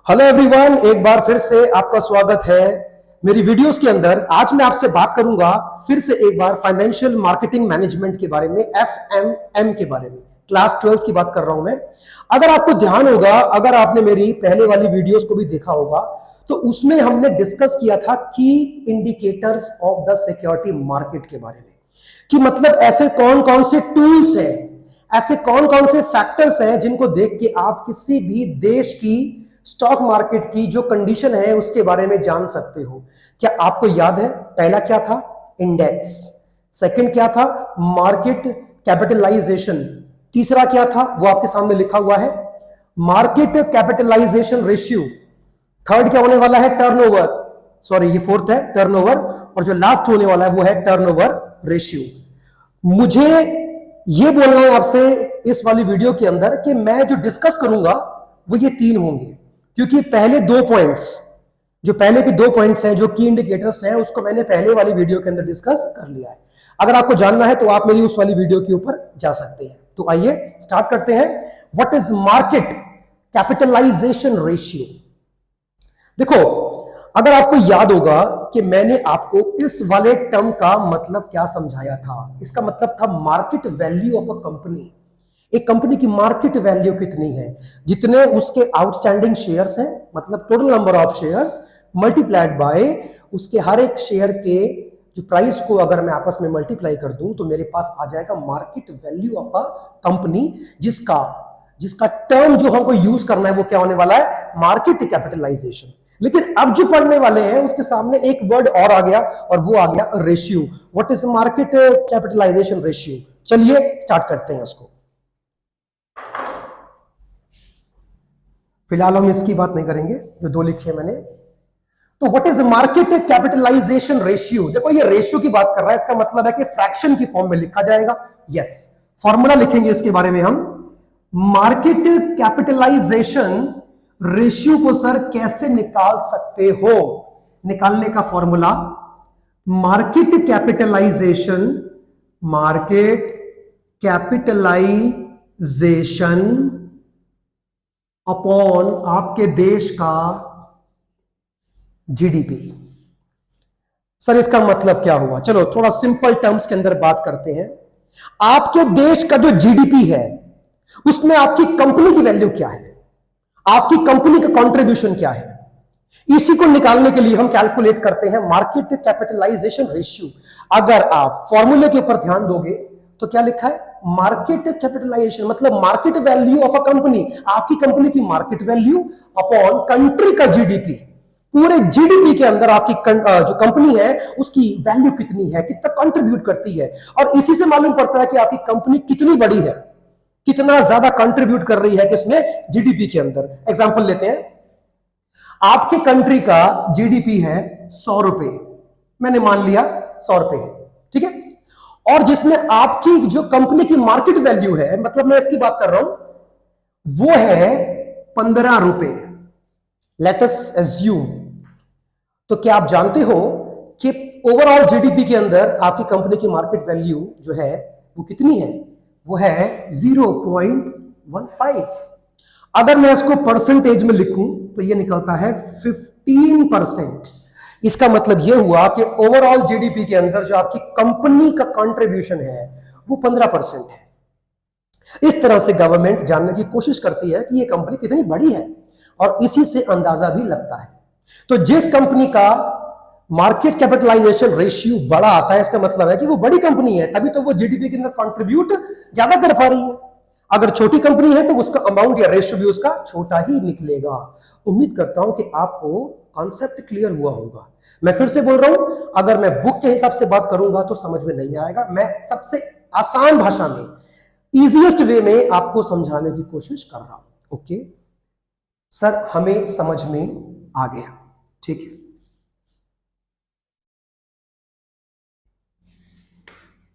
Hello everyone, एक बार फिर से आपका स्वागत है मेरी वीडियोस के अंदर। आज मैं आपसे बात करूंगा फिर से एक बार फाइनेंशियल मार्केटिंग मैनेजमेंट के बारे में, एफएमएम के बारे में। क्लास 12 की बात कर रहा हूं मैं। अगर आपको ध्यान होगा, अगर आपने मेरी पहले वाली वीडियोस को भी देखा होगा, तो उसमें हमने डिस्कस किया था की indicators of the security market के बारे में, कि मतलब ऐसे कौन कौन से टूल्स हैं, ऐसे कौन कौन से फैक्टर्स हैं जिनको देख के आप किसी भी देश की स्टॉक मार्केट की जो कंडीशन है उसके बारे में जान सकते हो। क्या आपको याद है? पहला क्या था? इंडेक्स। सेकंड क्या था? Market capitalization. तीसरा क्या था? वो आपके सामने लिखा हुआ है, मार्केट कैपिटलाइजेशन रेशियो। थर्ड क्या होने वाला है? टर्नओवर। सॉरी, ये फोर्थ है, टर्नओवर। और जो लास्ट होने वाला है वो है टर्नओवर रेशियो। मुझे ये बोलना है आपसे इस वाली वीडियो के अंदर कि मैं जो डिस्कस करूंगा वो ये तीन होंगे, क्योंकि पहले दो पॉइंट्स, जो पहले के दो पॉइंट्स हैं, जो की इंडिकेटर्स हैं, उसको मैंने पहले वाली वीडियो के अंदर डिस्कस कर लिया है। अगर आपको जानना है तो आप मेरी उस वाली वीडियो के ऊपर जा सकते हैं। तो आइए स्टार्ट करते हैं। What is market capitalization ratio? देखो, अगर आपको याद होगा कि मैंने आपको इस वाले टर्म का मतलब क्या समझाया था। इसका मतलब था market value of a company. एक कंपनी की मार्केट वैल्यू कितनी है, जितने उसके आउटस्टैंडिंग शेयर्स हैं, मतलब total number of shares multiplied by उसके हर एक शेयर के जो प्राइस को अगर मैं आपस में मल्टीप्लाई कर दूं तो मेरे पास आ जाएगा market value of a company, जिसका टर्म जो हमको यूज करना है वो क्या होने वाला है? Market capitalization. लेकिन अब जो पढ़ने वाले हैं उसके सामने एक वर्ड और आ गया, और वो आ गया ratio. What is market capitalization ratio? चलिए स्टार्ट करते हैं इसको। फिलहाल हम इसकी बात नहीं करेंगे, जो दो लिखे मैंने। तो what is market capitalization ratio? देखो, ये रेशियो की बात कर रहा है, इसका मतलब है कि फ्रैक्शन की फॉर्म में लिखा जाएगा। यस, फॉर्मूला लिखेंगे इसके बारे में हम। मार्केट कैपिटलाइजेशन रेशियो को सर कैसे निकाल सकते हो? निकालने का फॉर्मूला, मार्केट कैपिटलाइजेशन अपॉन आपके देश का जीडीपी। सर इसका मतलब क्या हुआ? चलो थोड़ा सिंपल टर्म्स के अंदर बात करते हैं। आपके देश का जो जीडीपी है उसमें आपकी कंपनी की वैल्यू क्या है, आपकी कंपनी का कंट्रीब्यूशन क्या है, इसी को निकालने के लिए हम कैलकुलेट करते हैं मार्केट कैपिटलाइजेशन रेशियो। अगर आप फॉर्मूले के ऊपर ध्यान दोगे तो क्या लिखा है? मार्केट कैपिटलाइजेशन मतलब market value of a company, आपकी कंपनी की मार्केट वैल्यू अपॉन कंट्री का जीडीपी। पूरे जीडीपी के अंदर आपकी जो कंपनी है उसकी वैल्यू कितनी है, कितना कंट्रीब्यूट करती है, और इसी से मालूम पड़ता है कि आपकी कंपनी कितनी बड़ी है, कितना ज्यादा कंट्रीब्यूट कर रही है किसमें? जीडीपी के अंदर। एग्जांपल लेते हैं, आपके कंट्री का जीडीपी है 100 रुपए, मैंने मान लिया 100 रुपए है, ठीक है, और जिसमें आपकी जो कंपनी की मार्केट वैल्यू है, मतलब मैं इसकी बात कर रहा हूं, वो है 15 रुपए। Let us assume. तो क्या आप जानते हो कि ओवरऑल जीडीपी के अंदर आपकी कंपनी की मार्केट वैल्यू जो है वो कितनी है? वो है 0.15। अगर मैं इसको परसेंटेज में लिखूं तो ये निकलता है 15%। इसका मतलब यह हुआ कि ओवरऑल जीडीपी के अंदर जो आपकी कंपनी का कंट्रीब्यूशन है वो 15% है। इस तरह से गवर्नमेंट जानने की कोशिश करती है कि ये कंपनी कितनी बड़ी है, और इसी से अंदाजा भी लगता है। तो जिस कंपनी का मार्केट कैपिटलाइजेशन रेशियो बड़ा आता है, इसका मतलब है कि वो बड़ी कंपनी है, तभी तो वो जीडीपी के अंदर कंट्रीब्यूट ज्यादा कर पा रही है। अगर छोटी कंपनी है तो उसका अमाउंट या रेशियो भी उसका छोटा ही निकलेगा। उम्मीद करता हूं कि आपको कॉन्सेप्ट क्लियर हुआ होगा। मैं फिर से बोल रहा हूं, अगर मैं बुक के हिसाब से बात करूंगा तो समझ में नहीं आएगा। मैं सबसे आसान भाषा में, इजीएस्ट वे में आपको समझाने की कोशिश कर रहा हूं। ओके सर, हमें समझ में आ गया, ठीक है।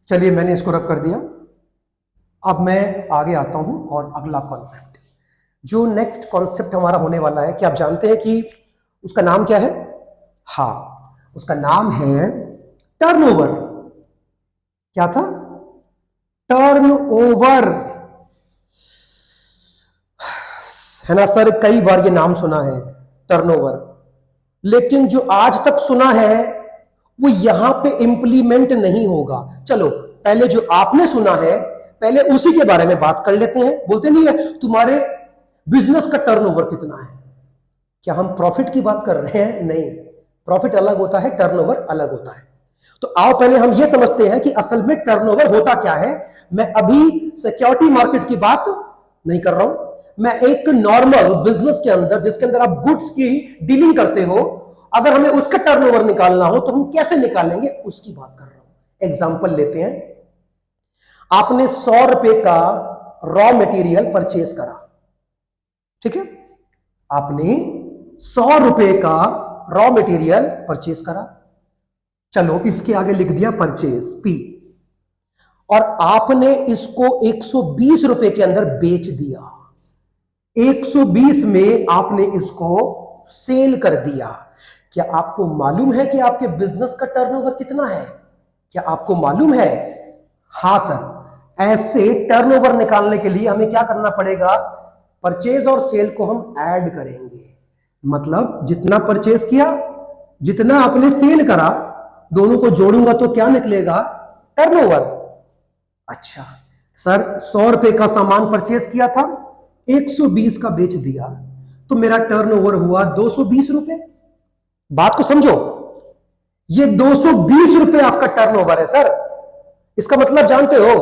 चलिए, मैंने इसको रब कर दिया। अब मैं आगे आता हूं और अगला कॉन्सेप्ट, जो नेक्स्ट कॉन्सेप्ट हमारा होने वाला है, कि आप जानते हैं कि उसका नाम क्या है? हाँ, उसका नाम है टर्नओवर। क्या था? टर्नओवर, है ना सर? कई बार ये नाम सुना है, टर्नओवर। लेकिन जो आज तक सुना है वो यहां पे इंप्लीमेंट नहीं होगा। चलो पहले जो आपने सुना है पहले उसी के बारे में बात कर लेते हैं। बोलते नहीं है तुम्हारे बिजनेस का टर्नओवर कितना है? क्या हम प्रॉफिट की बात कर रहे हैं? नहीं, प्रॉफिट अलग होता है, टर्नओवर अलग होता है। तो आओ पहले हम यह समझते हैं कि असल में टर्नओवर होता क्या है। मैं अभी सिक्योरिटी मार्केट की बात नहीं कर रहा हूं, मैं एक नॉर्मल बिजनेस के अंदर जिसके अंदर आप गुड्स की डीलिंग करते हो, अगर हमें उसका टर्नओवर निकालना हो तो हम कैसे निकालेंगे उसकी बात कर रहा हूं। एग्जांपल लेते हैं, आपने 100 रुपए का रॉ मटेरियल परचेज करा, ठीक है, आपने 100 रुपए का रॉ मटेरियल परचेज करा। चलो इसके आगे लिख दिया परचेज पी, और आपने इसको 120 रुपए के अंदर बेच दिया। 120 में आपने इसको सेल कर दिया। क्या आपको मालूम है कि आपके बिजनेस का टर्नओवर कितना है? क्या आपको मालूम है? हां सर। ऐसे टर्नओवर निकालने के लिए हमें क्या करना पड़ेगा? परचेज और सेल को हम ऐड करेंगे। मतलब जितना परचेज किया, जितना आपने सेल करा, दोनों को जोड़ूंगा तो क्या निकलेगा? टर्नओवर। अच्छा सर, 100 रुपए का सामान परचेज किया था, 120 का बेच दिया, तो मेरा टर्नओवर हुआ 220 रुपए। बात को समझो, ये 220 रुपए आपका टर्नओवर है सर। इसका मतलब जानते हो?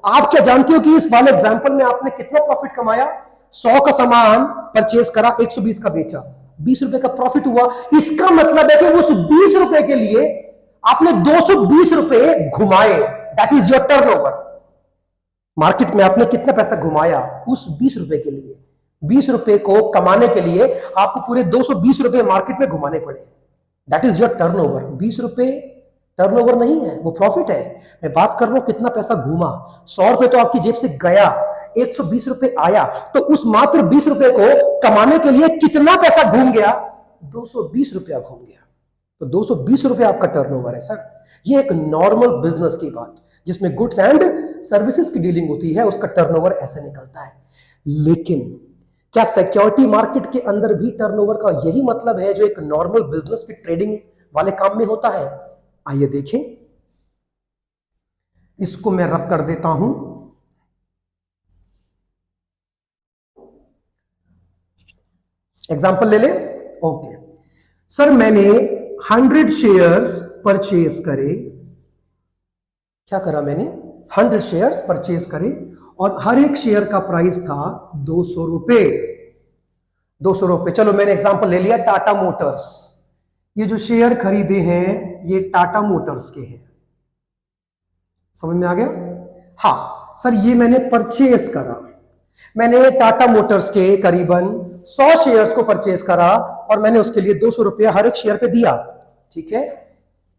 आप क्या जानते हो कि इस वाले एग्जांपल में आपने कितना प्रॉफिट कमाया? 100 का सामान परचेज करा, 120 का बेचा, 20 रुपए का प्रॉफिट हुआ। इसका मतलब है कि उस 20 रुपए के लिए आपने 220 रुपए घुमाए। That is your turnover. Market में आपने कितना पैसा घुमाया उस 20 रुपए के लिए? 20 रुपए को कमाने के लिए आपको पूरे 220 रुपए मार्केट में घुमाने पड़े। That is your turnover. 20 रुपए टर्नओवर नहीं है, वो प्रॉफिट है। मैं बात कर रहा हूं कितना पैसा घूमा। 100 रुपए तो आपकी जेब से गया, 120 रुपए आया, तो उस मात्र 20 रुपए को कमाने के लिए कितना पैसा घूम गया? 220 रुपया घूम गया। तो 220 रुपए आपका टर्नओवर है सर। ये एक नॉर्मल बिजनेस की बात जिसमें गुड्स एंड सर्विसेज की डीलिंग होती है, उसका टर्नओवर ऐसे निकलता है। लेकिन क्या सिक्योरिटी मार्केट के अंदर भी टर्नओवर का यही मतलब है जो एक नॉर्मल बिजनेस की ट्रेडिंग वाले काम में होता है? आइए देखें, इसको मैं रब कर देता हूं। एग्जांपल ले ले। ओके सर, मैंने 100 शेयर्स परचेज करे। क्या करा मैंने? 100 शेयर्स परचेज करे और हर एक शेयर का प्राइस था 200 रुपए। 200 रुपए। चलो मैंने एग्जांपल ले लिया टाटा मोटर्स। ये जो शेयर खरीदे हैं ये टाटा मोटर्स के हैं। समझ में आ गया? हाँ सर, ये मैंने परचेज करा। मैंने टाटा मोटर्स के करीबन 100 शेयर्स को परचेज करा और मैंने उसके लिए 200 रुपया हर एक शेयर पे दिया। ठीक है,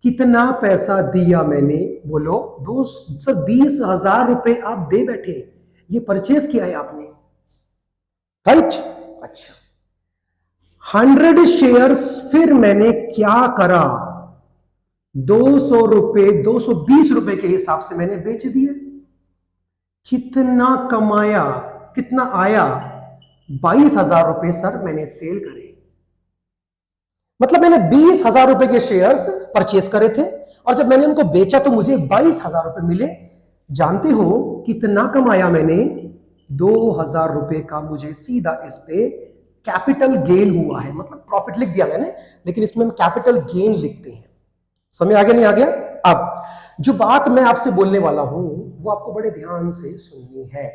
कितना पैसा दिया मैंने? बोलो। सर 20,000 रुपए आप दे बैठे, ये परचेज किया है आपने, राइट? अच्छा, 100 शेयर्स फिर मैंने क्या करा? 200 रुपए, 220 रुपए के हिसाब से मैंने बेच दिए। कितना कमाया? कितना आया? 22,000 रुपए सर मैंने सेल करे। मतलब मैंने 20,000 रुपए के शेयर्स परचेज करे थे और जब मैंने उनको बेचा तो मुझे 22,000 रुपए मिले। जानते हो कितना कमाया मैंने? 2,000 रुपए का मुझे सीधा इस पे कैपिटल गेन हुआ है। मतलब प्रॉफिट लिख दिया मैंने, लेकिन इसमें हम कैपिटल गेन लिखते हैं। समझ आ गया नहीं आ गया? अब जो बात मैं आपसे बोलने वाला हूं वो आपको बड़े ध्यान से सुननी है।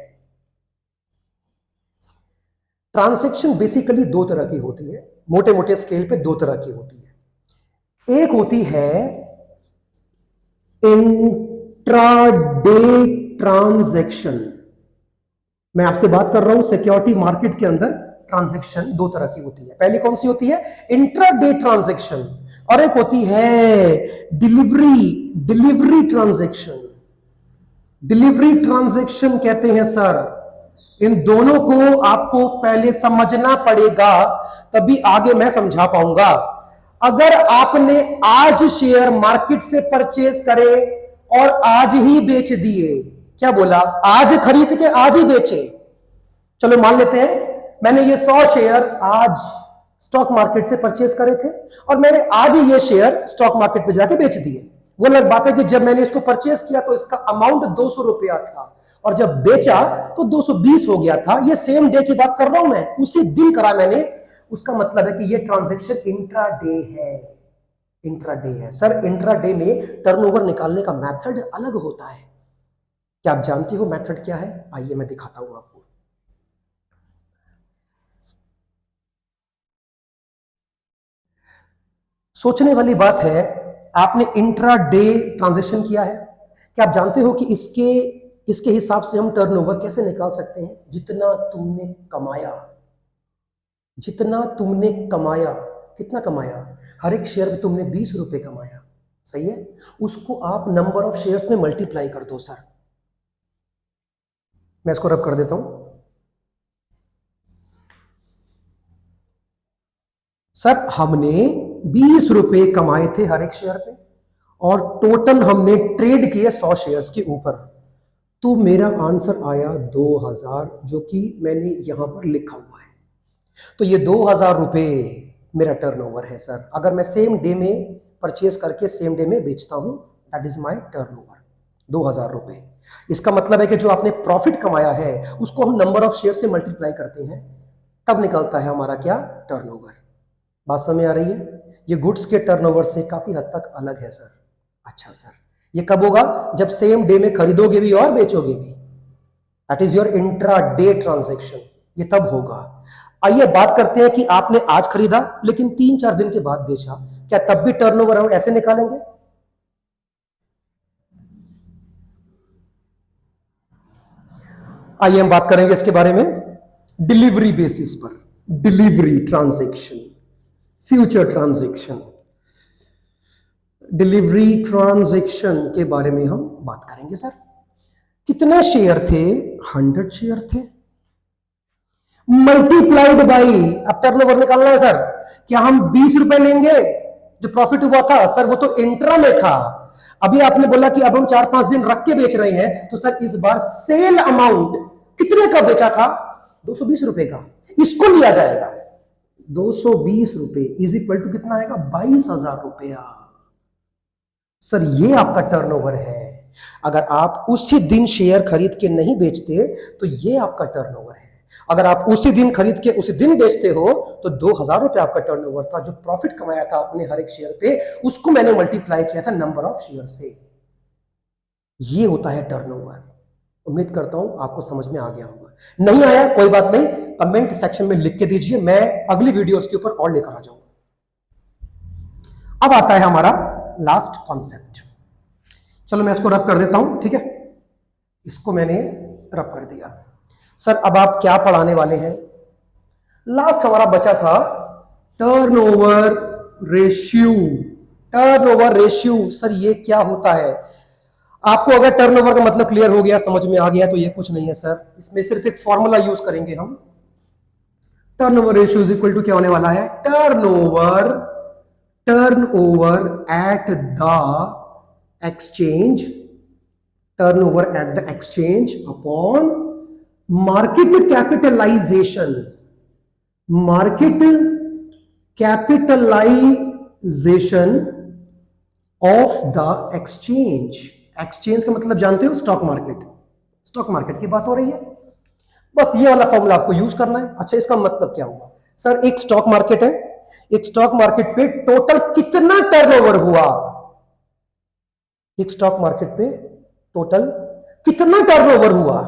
ट्रांजैक्शन बेसिकली दो तरह की होती है, मोटे मोटे स्केल पे दो तरह की होती है। एक होती है इंट्राडे ट्रांजैक्शन। मैं आपसे बात कर रहा हूं सिक्योरिटी मार्केट के अंदर ट्रांजैक्शन दो तरह की होती है। पहली कौन सी होती है? Intraday transaction. और एक होती है डिलीवरी ट्रांजैक्शन। डिलीवरी ट्रांजैक्शन कहते हैं सर, इन दोनों को आपको पहले समझना पड़ेगा, तभी आगे मैं समझा पाऊंगा। अगर आपने आज शेयर मार्केट से परचेज करे और आज ही बेच दिए, क्या बोला? आज खरीद के आज ही बेचे। चलो मान लेते हैं मैंने ये 100 शेयर आज स्टॉक मार्केट से परचेज करे थे और मैंने आज ही ये शेयर स्टॉक मार्केट पे जाके बेच दिए। वो अलग बात है कि जब मैंने इसको परचेज किया तो इसका अमाउंट 200 रुपया था और जब बेचा तो 220 हो गया था। ये सेम डे की बात कर रहा हूं मैं, उसी दिन करा मैंने। उसका मतलब है कि ये ट्रांजैक्शन इंट्राडे है। इंट्राडे है सर। इंट्राडे में टर्नओवर निकालने का मेथड अलग होता है। क्या आप जानते हो मेथड क्या है? आइए मैं दिखाता हूं आपको। सोचने वाली बात है, आपने इंट्राडे ट्रांजैक्शन किया है। क्या आप जानते हो कि इसके हिसाब से हम टर्नओवर कैसे निकाल सकते हैं? जितना तुमने कमाया, जितना तुमने कमाया, कितना कमाया? हर एक शेयर पे तुमने 20 रुपए कमाया, सही है? उसको आप नंबर ऑफ शेयर्स में मल्टीप्लाई कर दो सर। मैं इसको रब कर देता हूं सर। हमने 20 रुपए कमाए थे हर एक शेयर पे और टोटल हमने ट्रेड किए 100 शेयर्स के ऊपर, तो मेरा आंसर आया 2000, जो कि मैंने यहां पर लिखा हुआ है। तो ये 2000 रुपए मेरा टर्नओवर है सर। अगर मैं सेम डे में परचेज करके सेम डे में बेचता हूं, दैट इज माय टर्नओवर, 2000 रुपए। इसका मतलब है कि जो आपने प्रॉफिट कमाया है उसको हम नंबर ऑफ शेयर से मल्टीप्लाई करते हैं, तब निकलता है हमारा क्या? टर्नओवर। बात समझ आ रही है? ये गुड्स के टर्नओवर से काफी हद तक अलग है सर। अच्छा सर, ये कब होगा? जब सेम डे में खरीदोगे भी और बेचोगे भी। That is your intra day transaction. ये तब होगा। आइए बात करते हैं कि आपने आज खरीदा लेकिन 3-4 दिन के बाद बेचा, क्या तब भी टर्नओवर हम ऐसे निकालेंगे? आइए हम बात करेंगे इसके बारे में डिलीवरी बेसिस पर। Delivery transaction, future transaction, delivery transaction के बारे में हम बात करेंगे सर। कितने शेयर थे? 100 शेयर थे, मल्टीप्लाइड बाई, अब टर्नओवर निकालना है सर। क्या हम 20 रुपए लेंगे जो प्रॉफिट हुआ था? सर वो तो इंट्रा में था। अभी आपने बोला कि अब हम 4-5 दिन रख के बेच रहे हैं, तो सर इस बार सेल अमाउंट कितने का बेचा था? 220 रुपए का। इसको लिया जाएगा। 220 रुपए इज इक्वल टू कितना आएगा? 22,000 रुपया। सर ये आपका टर्नओवर है। अगर आप उसी दिन शेयर खरीद के नहीं बेचते तो ये आपका टर्नओवर है। अगर आप उसी दिन खरीद के उसी दिन बेचते हो तो 2000 रुपए आपका टर्नओवर था। जो प्रॉफिट कमाया था आपने हर एक शेयर पे, उसको मैंने मल्टीप्लाई किया था नंबर ऑफ शेयर से। ये होता है टर्नओवर। उम्मीद करता हूं आपको समझ में आ गया होगा। नहीं आया कोई बात नहीं, कमेंट सेक्शन में लिख के दीजिए, मैं अगली वीडियोस के ऊपर और लेकर आ जाऊंगा। अब आता है हमारा लास्ट कॉन्सेप्ट। चलो मैं इसको रब कर देता हूं, ठीक है? इसको मैंने रब कर दिया। सर अब आप क्या पढ़ाने वाले हैं? लास्ट हमारा बचा था turnover ratio. Turnover ratio sir ये क्या होता है? आपको अगर टर्नओवर का मतलब क्लियर हो गया, समझ में आ गया, तो ये कुछ नहीं है सर। इसमें सिर्फ एक फॉर्मूला यूज करेंगे हम। Turnover ratio is equal to क्या होने वाला है? Turnover at the exchange, turnover at the exchange upon market capitalization. Market capitalization of the exchange. Exchange का मतलब जानते हो? Stock market. स्टॉक मार्केट की बात हो रही है, बस ये वाला फॉर्मूला आपको यूज करना है। अच्छा इसका मतलब क्या हुआ? सर एक स्टॉक मार्केट है, एक स्टॉक मार्केट पे टोटल कितना टर्नओवर हुआ? एक स्टॉक मार्केट पे टोटल कितना टर्नओवर हुआ,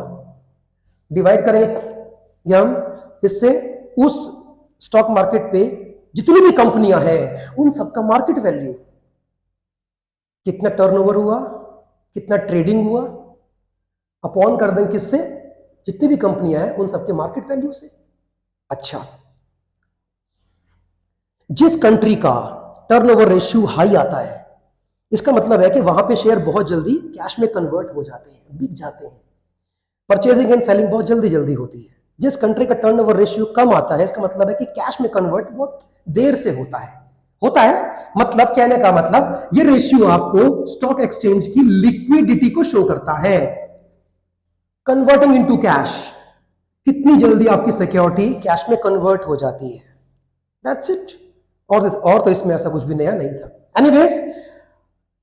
डिवाइड करेंगे हम इससे उस स्टॉक मार्केट पे जितनी भी कंपनियां हैं उन सबका मार्केट वैल्यू। कितना टर्नओवर हुआ, कितना ट्रेडिंग हुआ, अपॉन कर दें किससे? जितनी भी कंपनियां हैं उन सबके मार्केट वैल्यू से। अच्छा, जिस कंट्री का टर्नओवर रेशियो हाई आता है, इसका मतलब है कि वहां पे शेयर बहुत जल्दी कैश में कन्वर्ट हो जाते हैं, बिक जाते हैं। परचेजिंग एंड सेलिंग बहुत जल्दी जल्दी होती है। जिस कंट्री का टर्नओवर रेशियो कम आता है, इसका मतलब है कि कैश में कन्वर्ट बहुत देर से होता है। मतलब कहने का मतलब ये रेशियो आपको स्टॉक एक्सचेंज की लिक्विडिटी को शो करता है। कन्वर्टिंग इनटू कैश, कितनी जल्दी आपकी सिक्योरिटी कैश में कन्वर्ट हो जाती है। That's it. और तो इसमें ऐसा कुछ भी नया नहीं था। एनीवेज,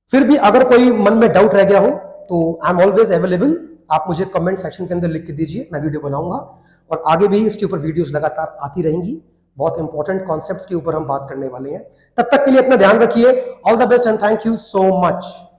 फिर भी अगर कोई मन में डाउट रह गया हो तो आई एम ऑलवेज अवेलेबल। आप मुझे कमेंट सेक्शन के अंदर लिख के दीजिए, मैं वीडियो बनाऊंगा और आगे भी इसके ऊपर वीडियोस लगातार आती रहेंगी। बहुत इंपॉर्टेंट कॉन्सेप्ट्स के ऊपर हम बात करने वाले हैं। तब तक के लिए अपना ध्यान रखिए। All the best and thank you so much.